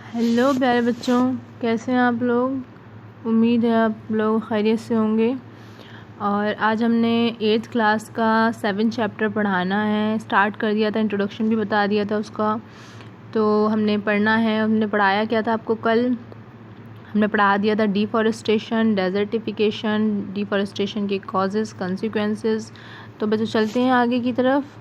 Hello प्यारे बच्चों, कैसे हैं आप लोग। उम्मीद है आप लोग खैरियत से होंगे। और आज हमने 8th क्लास का 7th चैप्टर पढ़ाना है। स्टार्ट कर दिया था, इंट्रोडक्शन भी बता दिया था उसका। तो हमने पढ़ना है। हमने पढ़ाया क्या था आपको कल? हमने पढ़ा दिया था डिफॉरेस्टेशन, डेजर्टिफिकेशन, डिफॉरेस्टेशन के कॉजेज़, कंसिक्वेंसेस। तो बच्चों चलते हैं आगे की तरफ।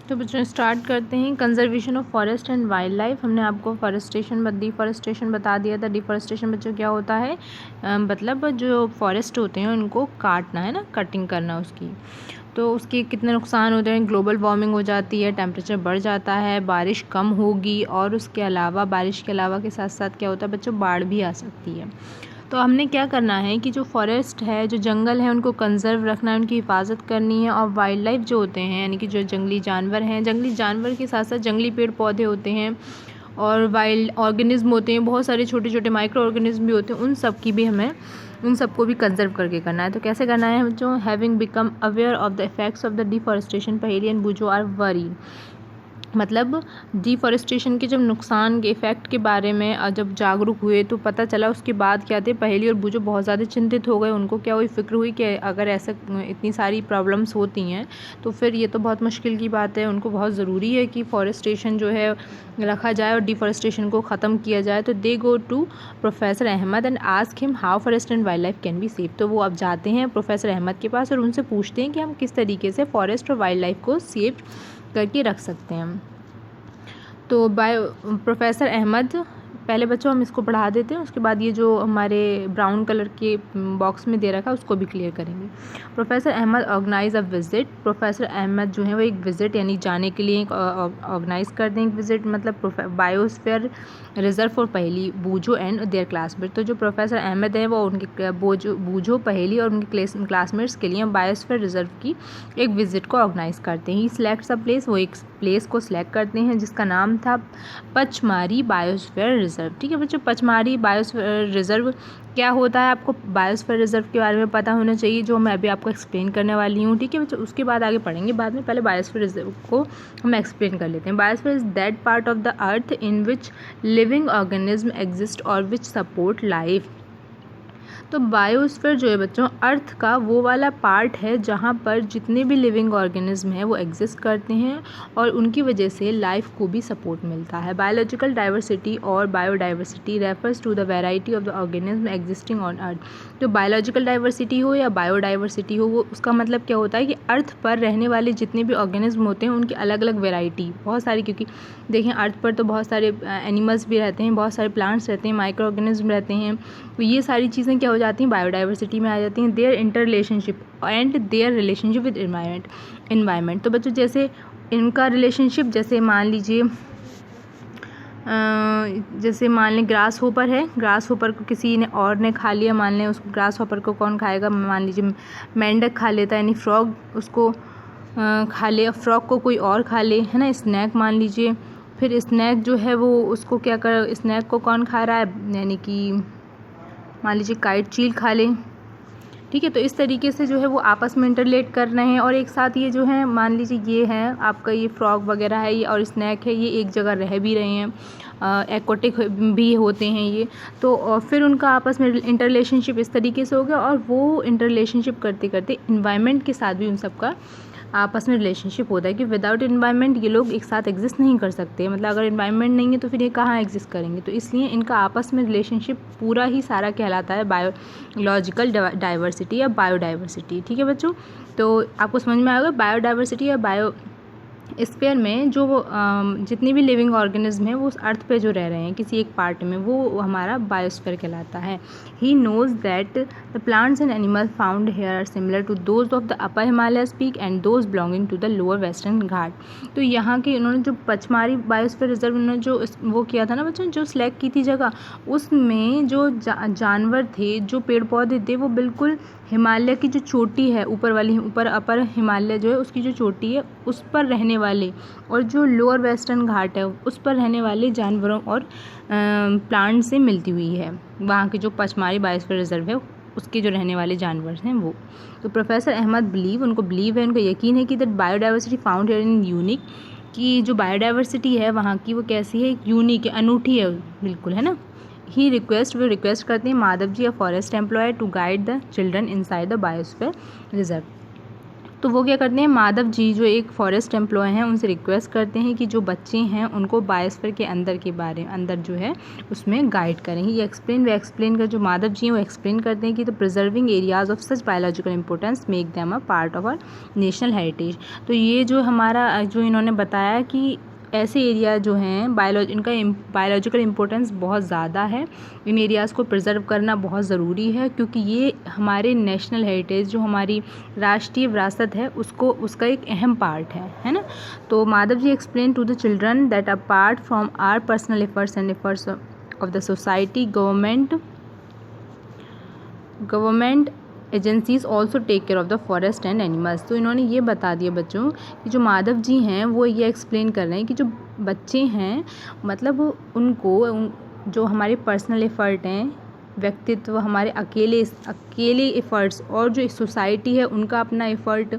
तो बच्चों स्टार्ट करते हैं। Conservation of forest and wild life. हमने आपको डिफॉरेस्टेशन बता दिया था। डिफॉरेस्टेशन बच्चों क्या होता है? मतलब जो फॉरेस्ट होते हैं उनको काटना है ना, कटिंग करना उसकी। तो उसके कितने नुकसान होते हैं? ग्लोबल वार्मिंग हो जाती है, टेम्परेचर बढ़ जाता है, बारिश कम होगी, और उसके अलावा बारिश के अलावा के साथ साथ क्या होता है बच्चों, बाढ़ भी आ सकती है। तो हमने क्या करना है कि जो फॉरेस्ट है, जो जंगल है, उनको कंज़र्व रखना है, उनकी हिफाजत करनी है। और वाइल्ड लाइफ जो होते हैं, यानी कि जो जंगली जानवर हैं, जंगली जानवर के साथ साथ जंगली पेड़ पौधे होते हैं और वाइल्ड ऑर्गेनिज्म होते हैं, बहुत सारे छोटे छोटे माइक्रो ऑर्गेनिज्म भी होते हैं, उन सबको भी कंजर्व करके करना है। तो कैसे करना है बच्चों? Having become aware of the effects of the deforestation, पहेली एंड बूझो आर वरी। मतलब डिफॉरेस्टेशन के जब नुकसान के इफ़ेक्ट के बारे में जब जागरूक हुए तो पता चला, उसके बाद क्या थे, पहेली और बूझो बहुत ज़्यादा चिंतित हो गए। उनको क्या हुई, फ़िक्र हुई कि अगर ऐसा इतनी सारी प्रॉब्लम्स होती हैं तो फिर ये तो बहुत मुश्किल की बात है। उनको बहुत ज़रूरी है कि फॉरेस्टेशन जो है रखा जाए और डिफॉरेस्टेशन को ख़त्म किया जाए। तो they go to professor Ahmad and ask him how forest and wild life can be save. तो वो अब जाते हैं प्रोफेसर अहमद के पास और उनसे पूछते हैं कि हम किस तरीके से फॉरेस्ट और वाइल्ड लाइफ को सेव करके रख सकते हैं। तो बाय प्रोफेसर अहमद, पहले बच्चों हम इसको पढ़ा देते हैं, उसके बाद ये जो हमारे ब्राउन कलर के बॉक्स में दे रखा है उसको भी क्लियर करेंगे। प्रोफेसर अहमद ऑर्गेनाइज अ विज़िट। प्रोफेसर अहमद जो है वो एक विज़िट यानी जाने के लिए ऑर्गेनाइज कर दें एक विज़िट, मतलब बायोस्फीयर रिजर्व फॉर पहेली, बूझो एंड देयर क्लासमेट। तो जो प्रोफेसर अहमद है वो उनके बूझो, पहेली और उनके क्लासमेट्स के लिए बायोस्फीयर रिजर्व की एक विज़िट को ऑर्गेनाइज करते हैं। ही सिलेक्ट्स अ प्लेस, वो एक प्लेस को सिलेक्ट करते हैं जिसका नाम था पचमारी बायोस्फीयर रिजर्व। ठीक है बच्चों, पचमारी बायोस्फीयर रिजर्व क्या होता है आपको बायोस्फीयर रिजर्व के बारे में पता होना चाहिए, जो मैं अभी आपको एक्सप्लेन करने वाली हूँ। ठीक है बच्चों, उसके बाद आगे पढ़ेंगे बाद में, पहले बायोस्फीयर रिजर्व को हम एक्सप्लेन कर लेते हैं। Biosphere is that part of the earth in which living organism exist और विच सपोर्ट लाइफ। तो बायोस्फीयर जो है बच्चों, अर्थ का वो वाला पार्ट है जहाँ पर जितने भी लिविंग ऑर्गेनिज्म हैं वो एग्जिस्ट करते हैं और उनकी वजह से लाइफ को भी सपोर्ट मिलता है। बायोलॉजिकल डाइवर्सिटी और biodiversity refers to the variety of the organism existing on earth. तो बायोलॉजिकल डाइवर्सिटी हो या बायोडाइवर्सिटी हो, वो उसका मतलब क्या होता है कि अर्थ पर रहने वाले जितने भी ऑर्गेनिज्म होते हैं उनकी अलग अलग वेराइटी बहुत सारी, क्योंकि देखें अर्थ पर तो बहुत सारे एनिमल्स भी रहते हैं, बहुत सारे प्लांट्स रहते हैं, माइक्रो ऑर्गेनिज्म रहते हैं। तो ये सारी चीज़ें क्या हो जाती हैं, बायोडाइवर्सिटी में आ जाती हैं। Their interrelationship and their relationship with environment. तो बच्चों जैसे इनका रिलेशनशिप, जैसे मान लें ग्रास होपर है, ग्रास होपर को किसी ने और ने खा लिया, मान लें उसको ग्रास होपर को कौन खाएगा, मान लीजिए मेंढक खा लेता है, यानी फ्रॉग उसको खा ले, फ्रॉग को कोई और खा ले, है ना, स्नैक मान लीजिए। फिर स्नैक जो है वो उसको क्या कर, स्नैक को कौन खा रहा है, यानी कि मान लीजिए काइट चील खा लें। ठीक है, तो इस तरीके से जो है वो आपस में इंटरलेट कर रहे हैं और एक साथ ये जो है मान लीजिए ये है आपका, ये फ्रॉग वगैरह है ये और स्नैक है, ये एक जगह रह भी रहे हैं, एक्वाटिक भी होते हैं ये। तो और फिर उनका आपस में इंटरलेशनशिप इस तरीके से हो गया और वो इंटरलेशनशिप करते करते इन्वायरमेंट के साथ भी उन सबका आपस में रिलेशनशिप होता है कि विदाउट इन्वायरमेंट ये लोग एक साथ एग्जिस्ट नहीं कर सकते। मतलब अगर इन्वायरमेंट नहीं है तो फिर ये कहाँ एग्जिस्ट करेंगे। तो इसलिए इनका आपस में रिलेशनशिप पूरा ही सारा कहलाता है बायोलॉजिकल डाइवर्सिटी या बायोडाइवर्सिटी। ठीक है बच्चों, तो आपको समझ में आएगा बायोडाइवर्सिटी या बायो स्फीयर में जो जितनी भी लिविंग ऑर्गेनिज्म हैं वो उस अर्थ पे जो रह रहे हैं किसी एक पार्ट में, वो हमारा बायोस्फीयर कहलाता है। He knows that the plants and animals found here are similar to those of the upper Himalayas peak and those belonging to the lower western Ghat. तो यहाँ के उन्होंने जो पचमारी बायोस्फीयर रिजर्व उन्होंने जो वो किया था ना बच्चों, जो सिलेक्ट की थी जगह, उसमें जो जानवर थे, जो पेड़ पौधे थे, वो बिल्कुल हिमालय की जो चोटी है ऊपर वाली, ऊपर अपर हिमालय जो है उसकी जो चोटी है उस पर रहने वाले और जो लोअर वेस्टर्न घाट है उस पर रहने वाले जानवरों और प्लांट से मिलती हुई है। वहाँ की जो पचमारी बायोस्फीयर रिजर्व है उसके जो रहने वाले जानवर हैं वो। तो प्रोफेसर अहमद बिलीव, उनको बिलीव है, उनको यकीन है कि that biodiversity found here in unique कि जो बायोडाइवर्सिटी है वहाँ की वो कैसी है, यूनिक है, अनूठी है बिल्कुल, है ना। वो रिक्वेस्ट करते हैं Madhav ji, a forest employ, to guide the children inside the biosphere reserve. तो वो क्या करते हैं, माधव जी जो एक फॉरेस्ट एम्प्लॉय हैं उनसे रिक्वेस्ट करते हैं कि जो बच्चे हैं उनको बायोस्फीयर के अंदर जो है उसमें गाइड करेंगे। ये एक्सप्लेन कर जो माधव जी हैं वो एक्सप्लेन करते हैं कि the preserving areas of such biological importance make them a part of our national heritage. तो ये जो हमारा जो इन्होंने बताया कि ऐसे एरिया जो हैं इनका बायोलॉजिकल इम्पोर्टेंस बहुत ज़्यादा है, इन एरियाज़ को प्रिजर्व करना बहुत ज़रूरी है, क्योंकि ये हमारे नेशनल हेरिटेज जो हमारी राष्ट्रीय विरासत है उसका एक अहम पार्ट है ना। तो Madhav ji explain to the children that apart from our personal efforts and efforts of the society, government agencies also take care of the forest and animals. तो इन्होंने ये बता दिया बच्चों कि जो माधव जी हैं वो ये एक्सप्लेन कर रहे हैं कि जो बच्चे हैं मतलब जो हमारे पर्सनल एफ़र्ट हैं, व्यक्तित्व हमारे अकेले एफ़र्ट्स, और जो सोसाइटी है उनका अपना एफ़र्ट,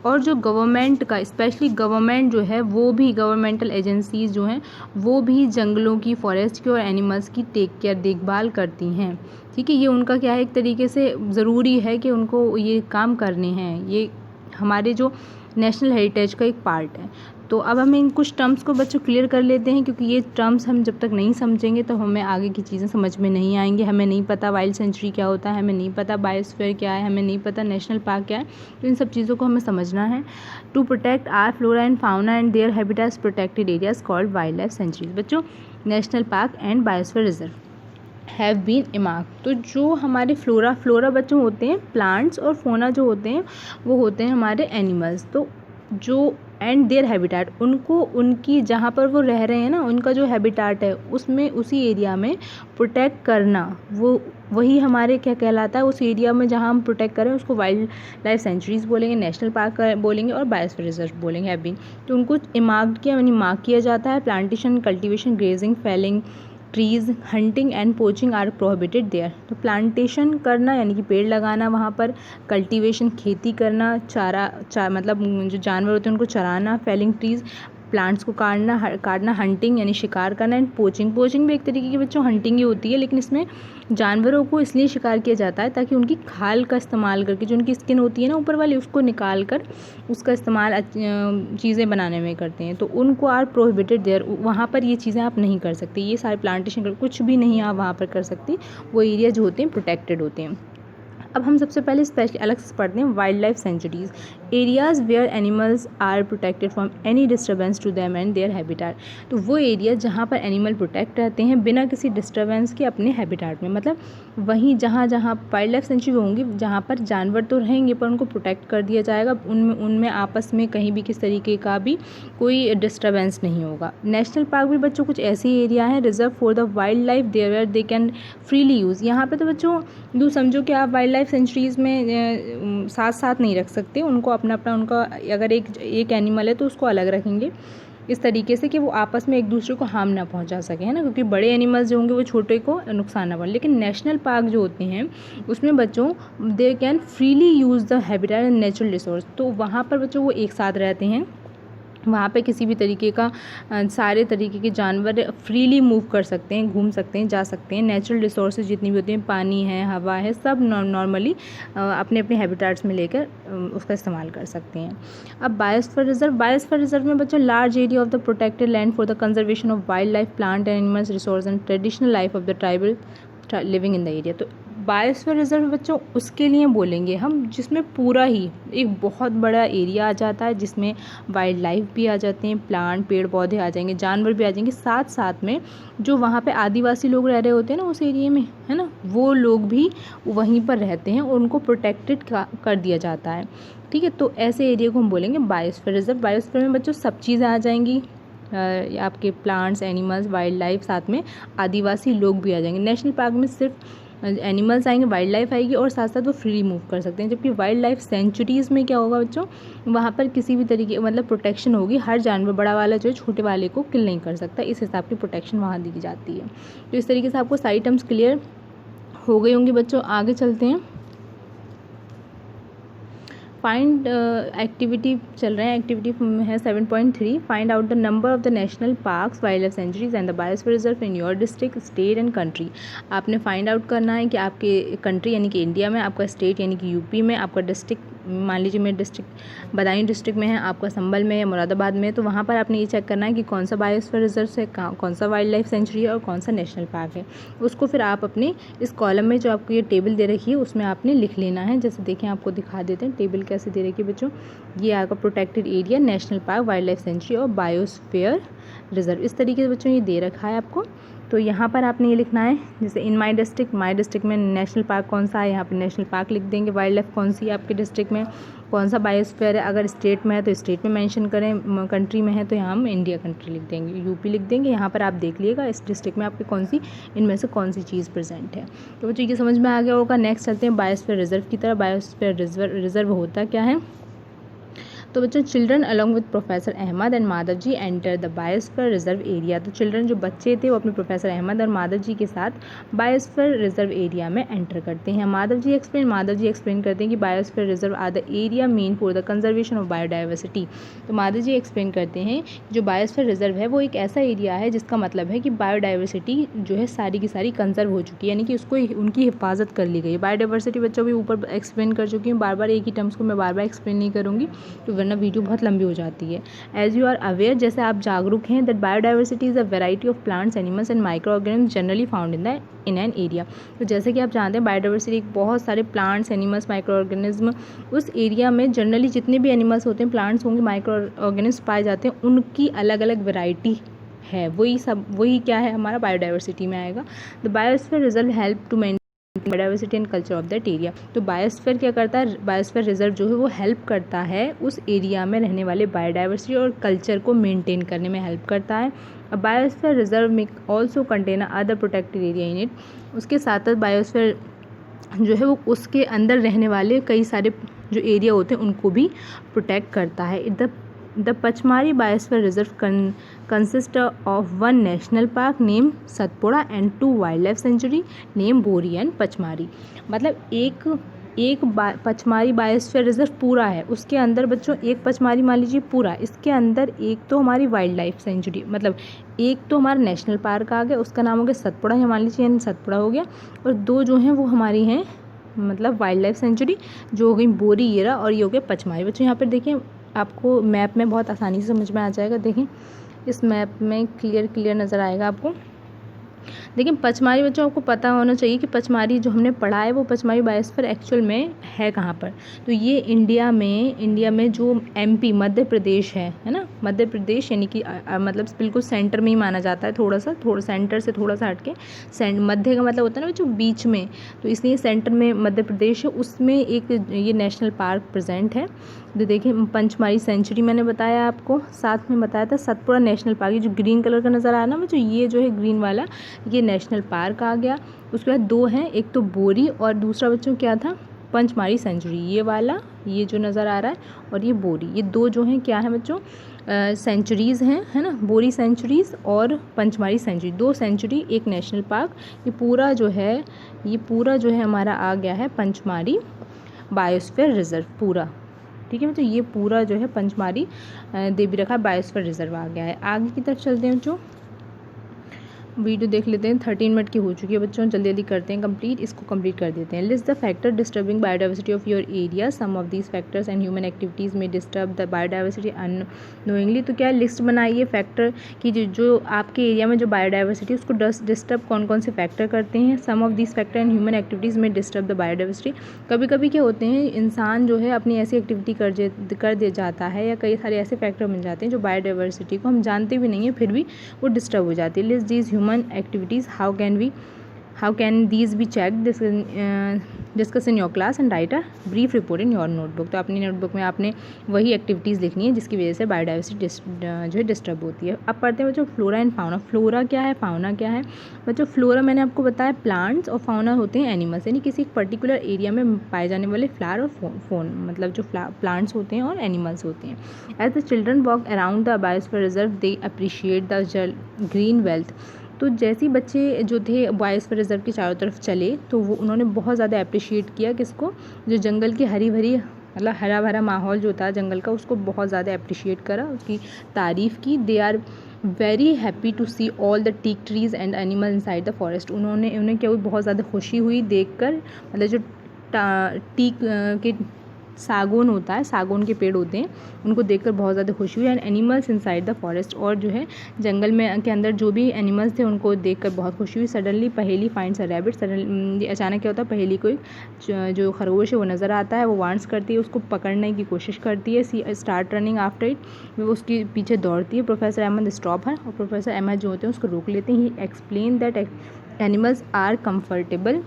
और जो गवर्नमेंट का स्पेशली गवर्नमेंट जो है वो भी गवर्नमेंटल एजेंसीज़ जो हैं वो भी जंगलों की, फॉरेस्ट की और एनिमल्स की देखभाल करती हैं। ठीक है, ये उनका क्या है, एक तरीके से ज़रूरी है कि उनको ये काम करने हैं, ये हमारे जो नेशनल हेरिटेज का एक पार्ट है। तो अब हम इन कुछ टर्म्स को बच्चों क्लियर कर लेते हैं, क्योंकि ये टर्म्स हम जब तक नहीं समझेंगे तो हमें आगे की चीज़ें समझ में नहीं आएंगी। हमें नहीं पता वाइल्ड सेंचुरी क्या होता है, हमें नहीं पता बायोस्फीयर क्या है, हमें नहीं पता नेशनल पार्क क्या है। तो इन सब चीज़ों को हमें समझना है। To protect our flora and fauna and their habitats, protected areas called wild life sanctuaries. बच्चों, national park and biosphere reserve have been earmarked. तो जो हमारे फ्लोरा बच्चों होते हैं प्लांट्स, और फोना जो होते हैं वो होते हैं हमारे एनिमल्स। तो जो एंड देयर हैबिटेट, उनको उनकी जहाँ पर वो रह रहे हैं ना, उनका जो हैबिटेट है उसमें उसी एरिया में प्रोटेक्ट करना, वही हमारे क्या कहलाता है, उस एरिया में जहाँ हम प्रोटेक्ट करें उसको वाइल्ड लाइफ सेंचुरीज बोलेंगे, नेशनल पार्क बोलेंगे और बायोस्फीयर रिजर्व बोलेंगे हैव बीन। तो उनको इमार्क्ड किया यानी मार्क किया जाता है। Plantation, cultivation, grazing, felling trees, hunting and poaching are prohibited there. तो प्लांटेशन करना यानी कि पेड़ लगाना वहाँ पर, कल्टीवेशन खेती करना, मतलब जो जानवर होते हैं उनको चराना, फेलिंग ट्रीज़ प्लांट्स को काटना, हंटिंग यानी शिकार करना, एंड पोचिंग भी एक तरीके की बच्चों हंटिंग ही होती है, लेकिन इसमें जानवरों को इसलिए शिकार किया जाता है ताकि उनकी खाल का इस्तेमाल करके, जो उनकी स्किन होती है ना ऊपर वाली, उसको निकाल कर उसका इस्तेमाल चीज़ें बनाने में करते हैं। तो उनको आर प्रोहिबिटेड देयर, वहाँ पर ये चीज़ें आप नहीं कर सकते, ये सारे प्लांटेशन कुछ भी नहीं आप वहाँ पर कर सकते, वो एरिया जो होते हैं प्रोटेक्टेड होते हैं। अब हम सबसे पहले स्पेशली अलग से पढ़ते हैं wild life sanctuaries, areas where animals are protected from any disturbance to them and their habitat. तो वो एरिया जहाँ पर एनिमल प्रोटेक्ट रहते हैं बिना किसी डिस्टर्बेंस के अपने हैबिटेट में, मतलब वहीं जहाँ वाइल्ड लाइफ सेंचुरी होंगी जहाँ पर जानवर तो रहेंगे पर उनको प्रोटेक्ट कर दिया जाएगा, उनमें आपस में कहीं भी किस तरीके का भी कोई डिस्टर्बेंस नहीं होगा। नेशनल पार्क भी बच्चों कुछ ऐसी एरिया है reserve for the wildlife there where they can freely use. यहाँ पर तो बच्चों यूँ समझो कि आप वाइल्ड लाइफ सेंचुरीज़ में साथ नहीं रख सकते, उनको अपना उनका अगर एक एनिमल है तो उसको अलग रखेंगे इस तरीके से कि वो आपस में एक दूसरे को हार्म ना पहुंचा सके, है ना, क्योंकि बड़े एनिमल्स जो होंगे वो छोटे को नुकसान ना पहुंचे। लेकिन नेशनल पार्क जो होते हैं उसमें बच्चों दे can freely use the habitat and natural resource. तो वहाँ पर बच्चों वो एक साथ रहते हैं, वहाँ पे किसी भी तरीके का सारे तरीके के जानवर फ्रीली मूव कर सकते हैं, घूम सकते हैं, जा सकते हैं। नेचुरल रिसोर्सेज जितनी भी होती हैं, पानी है, हवा है, सब नॉर्मली अपने अपने हैबिटेट्स में लेकर उसका इस्तेमाल कर सकते हैं। अब बायोस्फीयर रिजर्व में बच्चों large area of the protected land for the conservation of wild life, plant and animals resource and traditional life of the tribal living in the area. तो बायोस्फीयर रिजर्व बच्चों उसके लिए बोलेंगे हम जिसमें पूरा ही एक बहुत बड़ा एरिया आ जाता है, जिसमें वाइल्ड लाइफ भी आ जाते हैं, प्लांट पेड़ पौधे आ जाएंगे, जानवर भी आ जाएंगे, साथ साथ में जो वहाँ पे आदिवासी लोग रह रहे होते हैं ना उस एरिया में, है ना, वो लोग भी वहीं पर रहते हैं और उनको प्रोटेक्टेड कर दिया जाता है। ठीक है, तो ऐसे एरिया को हम बोलेंगे बायोस्फीयर रिजर्व। बायोस्फीयर में बच्चों सब चीज़ें आ जाएंगी, आपके प्लांट्स, एनिमल्स, वाइल्ड लाइफ, साथ में आदिवासी लोग भी आ जाएंगे। नेशनल पार्क में सिर्फ एनिमल्स आएंगे, वाइल्ड लाइफ आएगी और साथ साथ वो फ्री मूव कर सकते हैं। जबकि वाइल्ड लाइफ सेंचुरीज़ में क्या होगा बच्चों, वहाँ पर किसी भी तरीके मतलब प्रोटेक्शन होगी, हर जानवर बड़ा वाला जो है छोटे वाले को किल नहीं कर सकता, इस हिसाब की प्रोटेक्शन वहाँ दी जाती है। तो इस तरीके से आपको सारी टर्म्स क्लियर हो गई होंगी बच्चों। आगे चलते हैं। फाइंड एक्टिविटी चल रहे हैं, एक्टिविटी है 7.3, find out the number of the national parks, wild life sanctuaries and the biosphere reserve in your district, state and country. आपने फाइंड आउट करना है कि आपके कंट्री यानी कि इंडिया में, आपका स्टेट यानी कि यूपी में, आपका डिस्ट्रिक्ट मान लीजिए मेरे डिस्ट्रिक्ट बदायूं डिस्ट्रिक्ट में है, आपका संभल में या मुरादाबाद में, तो वहाँ पर आपने ये चेक करना है कि कौन सा बायोस्फीयर रिजर्व है, कौन सा वाइल्ड लाइफ सेंचुरी है और कौन सा नेशनल पार्क है। उसको फिर आप अपने इस कॉलम में जो आपको ये टेबल दे रखी है उसमें आपने लिख लेना है। जैसे देखें आपको दिखा देते हैं टेबल कैसे दे रखी है बच्चों। ये आपका protected area, national park, wild life sanctuary और बायोस्फीयर रिजर्व, इस तरीके से बच्चों ये दे रखा है आपको। तो यहाँ पर आपने ये लिखना है, जैसे इन माई डिस्ट्रिक्ट में नेशनल पार्क कौन सा है, यहाँ पर नेशनल पार्क लिख देंगे। वाइल्ड लाइफ कौन सी है आपके डिस्ट्रिक्ट में, कौन सा बायोस्फीयर है, अगर स्टेट में है तो स्टेट में मेंशन करें, कंट्री में है तो यहाँ हम इंडिया कंट्री लिख देंगे, यूपी लिख देंगे। यहाँ पर आप देख लीजिएगा इस डिस्ट्रिक्ट में आपकी कौन सी इनमें से कौन सी चीज़ प्रेजेंट है। तो बच्चों ये समझ में आ गया होगा। नेक्स्ट चलते हैं बायोस्फीयर रिजर्व की तरफ। बायोस्फीयर रिजर्व होता क्या है। तो बच्चों children along with professor Ahmad and Madhav ji enter the biosphere reserve area. तो चिल्ड्रन जो बच्चे थे वो अपने प्रोफेसर अहमद और माधव जी के साथ बायोस्फीयर रिजर्व एरिया में एंटर करते हैं। माधव जी एक्सप्लेन करते हैं कि biosphere reserve are the area mean for the conservation of biodiversity. तो माधव जी एक्सप्लेन करते हैं जो बायोस्फीयर रिजर्व है वो एक ऐसा एरिया है जिसका मतलब है कि बायोडाइवर्सिटी जो है सारी की सारी कंजर्व हो चुकी है, यानी कि उसको उनकी हिफाजत कर ली गई है। बायोडाइवर्सिटी बच्चों भी ऊपर एक्सप्लेन कर चुकी हूँ, बार बार एक ही टर्म्स को मैं बार बार एक्सप्लेन नहीं करूँगी तो वरना वीडियो बहुत लंबी हो जाती है। एज यू आर अवेयर, जैसे आप जागरूक हैं, that biodiversity is a variety of plants, animals and micro organism generally found in an area. तो जैसे कि आप जानते हैं बायोडाइवर्सिटी बहुत सारे प्लांट्स, एनिमल्स, माइक्रो ऑर्गेनिज्म उस एरिया में जनरली जितने भी एनिमल्स होते हैं, प्लांट्स होंगे, माइक्रो ऑर्गेनिज्म पाए जाते हैं, उनकी अलग अलग वेराइटी है। वही क्या है हमारा बायोडाइवर्सिटी में आएगा। The biosphere reserve help to maintain biodiversity and culture of that area. तो बायोस्फीयर क्या करता है, बायोस्फीयर रिजर्व जो है वो हेल्प करता है उस एरिया में रहने वाले बायोडाइवर्सिटी और कल्चर को मेंटेन करने में हेल्प करता है। बायोस्फीयर रिजर्व में also contain other protected area in it. उसके साथ साथ बायोस्फीयर जो है वो उसके अंदर रहने वाले कई सारे जो एरिया होते हैं उनको भी प्रोटेक्ट करता है। The Pachmari Biosphere Reserve consists of one national park named Satpura and two wildlife sanctuary named Bori and Pachmari। मतलब एक पचमारी बायोस्फीयर रिजर्व पूरा है, उसके अंदर बच्चों एक पचमारी मान लीजिए पूरा, इसके अंदर एक तो हमारी वाइल्ड लाइफ सेंचुरी मतलब एक तो हमारा नेशनल पार्क आ गया, उसका नाम हो गया सतपुड़ा, या मान लीजिए सतपुड़ा हो गया, और दो जो हैं वो हमारी हैं मतलब वाइल्ड लाइफ सेंचुरी जो हो गई बोरी येरा, और ये हो गया पचमारी। बच्चों यहाँ पर देखिए आपको मैप में बहुत आसानी से समझ में आ जाएगा। देखें इस मैप में क्लियर नज़र आएगा आपको। देखिए पचमारी बच्चों आपको पता होना चाहिए कि पचमारी जो हमने पढ़ा है वो पचमारी बायोस्फीयर एक्चुअल में है कहाँ पर। तो ये इंडिया में जो एमपी मध्य प्रदेश है ना, मध्य प्रदेश यानी कि मतलब बिल्कुल सेंटर में ही माना जाता है, थोड़ा सेंटर से थोड़ा सा हटके। मध्य का मतलब होता है ना जो बीच में, तो इसलिए सेंटर में मध्य प्रदेश है, उसमें एक ये नेशनल पार्क प्रेजेंट है। तो देखिए पंचमारी सेंचुरी मैंने बताया आपको, साथ में बताया था सतपुड़ा नेशनल पार्क, ये जो ग्रीन कलर का नज़र आया ना बच्चों, ये जो है ग्रीन वाला ये नेशनल पार्क आ गया। उसके बाद दो हैं, एक तो बोरी और दूसरा बच्चों क्या था पंचमारी सेंचुरी, ये वाला ये जो नज़र आ रहा है, और ये बोरी, ये दो जो हैं क्या है बच्चों सेंचुरीज़ हैं, है ना, बोरी सेंचुरीज़ और पंचमारी सेंचुरी, दो सेंचुरी एक नेशनल पार्क। ये पूरा जो है हमारा आ गया है पंचमारी बायोस्फीयर रिजर्व पूरा, ठीक है बच्चों, ये पूरा जो है पंचमारी देवी रखा बायोस्फीयर रिजर्व आ गया है। आगे की तरफ चलते हैं बच्चों, वीडियो देख लेते हैं, 13 मिनट की हो चुकी है बच्चों, जल्दी करते हैं कंप्लीट, इसको कंप्लीट कर देते हैं। List the factor disturbing biodiversity of your area, some of these factors and human activities में डिस्टर्ब द बायोडाइवर्सिटी अननोइंगली। तो क्या लिस्ट बनाइए फैक्टर की जो आपके एरिया में जो बायोडाइवर्सिटी उसको डिस्टर्ब कौन से फैक्टर करते हैं। Some of these factor and human activities में डिस्टर्ब द बायोडाइवर्सिटी। कभी कभी क्या होते हैं इंसान जो है अपनी ऐसी एक्टिविटी कर दे जाता है, या कई सारे ऐसे फैक्टर मिल जाते हैं जो बायोडाइवर्सिटी को हम जानते भी नहीं हैं फिर भी वो डिस्टर्ब हो जाती है। List these activities, how can these be checked, discuss in your class and write a brief report in your notebook। तो अपनी नोटबुक में आपने वही एक्टिविटीज़ लिखनी है जिसकी वजह से बायोडाइवर्सिटी जो है डिस्टर्ब होती है। अब पढ़ते हैं बच्चों फ्लोरा एंड फाउना। फ्लोरा क्या है, फाउना क्या है बच्चों। फ्लोरा मैंने आपको बताया प्लांट्स, और फाउना होते हैं एनिमल्स, यानी किसी पर्टिकुलर एरिया में पाए जाने वाले फ्लावर और फोन मतलब जो प्लांट्स होते हैं और एनिमल्स होते हैं। As the children walk around the biosphere reserve they appreciate the green wealth. तो जैसे ही बच्चे जो थे बायोस्फीयर रिजर्व के चारों तरफ चले तो वो उन्होंने बहुत ज़्यादा अप्रिशिएट किया किसको, जो जंगल की हरी भरी मतलब हरा भरा माहौल जो था जंगल का उसको बहुत ज़्यादा अप्रिशिएट करा, उसकी तारीफ़ की। They are very happy to see all the teak trees and animal inside the forest. उन्हें क्या हुई, बहुत ज़्यादा खुशी हुई देखकर, मतलब जो टीक के सागौन होता है, सागौन के पेड़ होते हैं, उनको देखकर बहुत ज़्यादा खुशी हुई। And animals inside the forest, और जो है जंगल में के अंदर जो भी एनिमल्स थे उनको देखकर बहुत खुशी हुई। सडनली पहेली फाइंड्स अ रैबिट, सडनली अचानक क्या होता है, पहेली को जो खरगोश है वो नज़र आता है, वो वांट्स करती है, उसको पकड़ने की कोशिश करती है। सी स्टार्ट रनिंग आफ्टर इट, वो उसके पीछे दौड़ती है। प्रोफेसर अहमद स्टॉप है, और प्रोफेसर अहमद जो होते हैं उसको रोक लेते हैं। He explain that animals are comfortable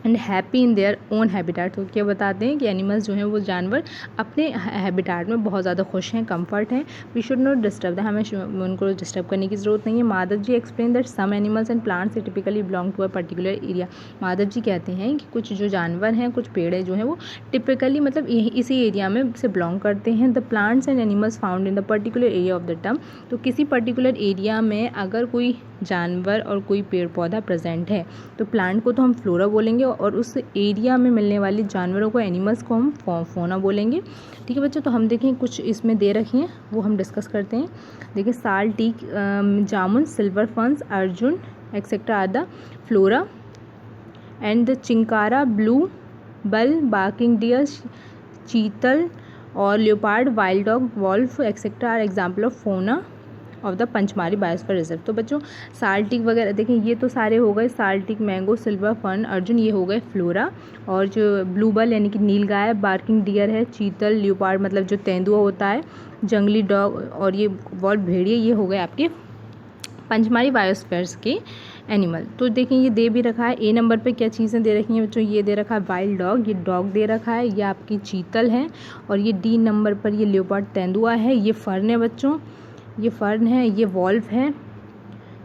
and happy in their own habitat. तो क्या बताते हैं कि एनिमल्स जो हैं वो जानवर अपने हैबिटाट में बहुत ज़्यादा खुश हैं, कंफर्ट हैं। We should not disturb them, हमें उनको डिस्टर्ब करने की ज़रूरत नहीं है। Madhav ji explain that some animals and plants typically belong to a particular area. माधव जी कहते हैं कि कुछ जो जानवर हैं, कुछ पेड़ जो हैं वो टिपिकली मतलब इसी एरिया में से बिलोंग करते हैं। The plants and animals found in the particular area of the term. तो किसी पर्टिकुलर एरिया में अगर कोई जानवर और कोई पेड़ पौधा प्रेजेंट है तो प्लांट को तो हम फ्लोरा बोलेंगे, और उस एरिया में मिलने वाले जानवरों को, एनिमल्स को हम फौना बोलेंगे। ठीक है बच्चों, तो हम देखें कुछ इसमें दे रखी हैं वो हम डिस्कस करते हैं। देखिए sal, teak, jamun, silver ferns, arjun etcetera are the flora. And the chinkara, blue bull, barking deer, chital और leopard, wild dog, wolf etcetera are example of fauna of the Pachmarhi biosphere reserve. तो बच्चों साल्टिक वगैरह देखें, ये तो सारे हो गए, साल्टिक, मैंगो, सिल्वर फर्न, अर्जुन, ये हो गए फ्लोरा। और जो ब्लू बल यानी कि नीलगाय, बार्किंग डियर है, चीतल, लियोपार्ड मतलब जो तेंदुआ होता है, जंगली डॉग, और ये वॉल्फ भेड़िए, ये हो गए आपके पंचमारी बायोस्फीयर्स के एनिमल। तो देखें ये दे भी रखा है। ए नंबर पे क्या चीज़ें दे रखी हैं बच्चों, ये दे रखा है वाइल्ड डॉग, ये डॉग दे रखा है, ये आपकी चीतल है। और ये डी नंबर पर ये लियोपार्ड तेंदुआ है, ये फर्न है बच्चों, ये फर्न है, ये वॉल्फ है,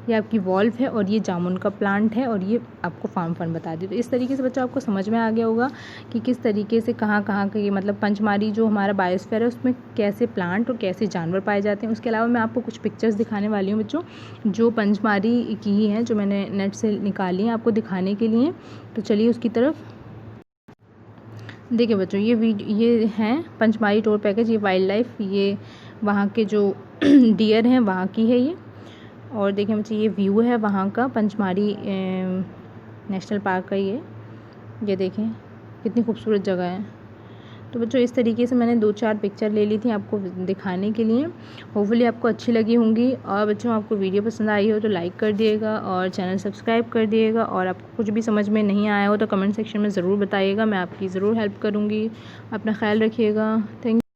ये आपकी वॉल्फ है, और ये जामुन का प्लांट है, और ये आपको फार्म फर्न बता दी। तो इस तरीके से बच्चों आपको समझ में आ गया होगा कि किस तरीके से कहाँ कहाँ के मतलब पंचमारी जो हमारा बायोस्फीयर है उसमें कैसे प्लांट और कैसे जानवर पाए जाते हैं। उसके अलावा मैं आपको कुछ पिक्चर्स दिखाने वाली हूँ बच्चों, जो पंचमारी की ही हैं, जो मैंने नेट से निकाली हैं आपको दिखाने के लिए। तो चलिए उसकी तरफ देखिए बच्चों, ये हैं पंचमारी टूर पैकेज, ये वाइल्ड लाइफ, ये वहाँ के जो डियर हैं वहाँ की है ये। और देखें बच्चे ये व्यू है वहाँ का, पंचमारी नेशनल पार्क का ये देखें कितनी खूबसूरत जगह है। तो बच्चों इस तरीके से मैंने 2-4 पिक्चर ले ली थी आपको दिखाने के लिए। होपफुली आपको अच्छी लगी होंगी। और बच्चों आपको वीडियो पसंद आई हो तो लाइक कर दिएगा और चैनल सब्सक्राइब कर दिएगा। और आपको कुछ भी समझ में नहीं आया हो तो कमेंट सेक्शन में ज़रूर बताइएगा, मैं आपकी ज़रूर हेल्प करूँगी। अपना ख्याल रखिएगा। Thank you.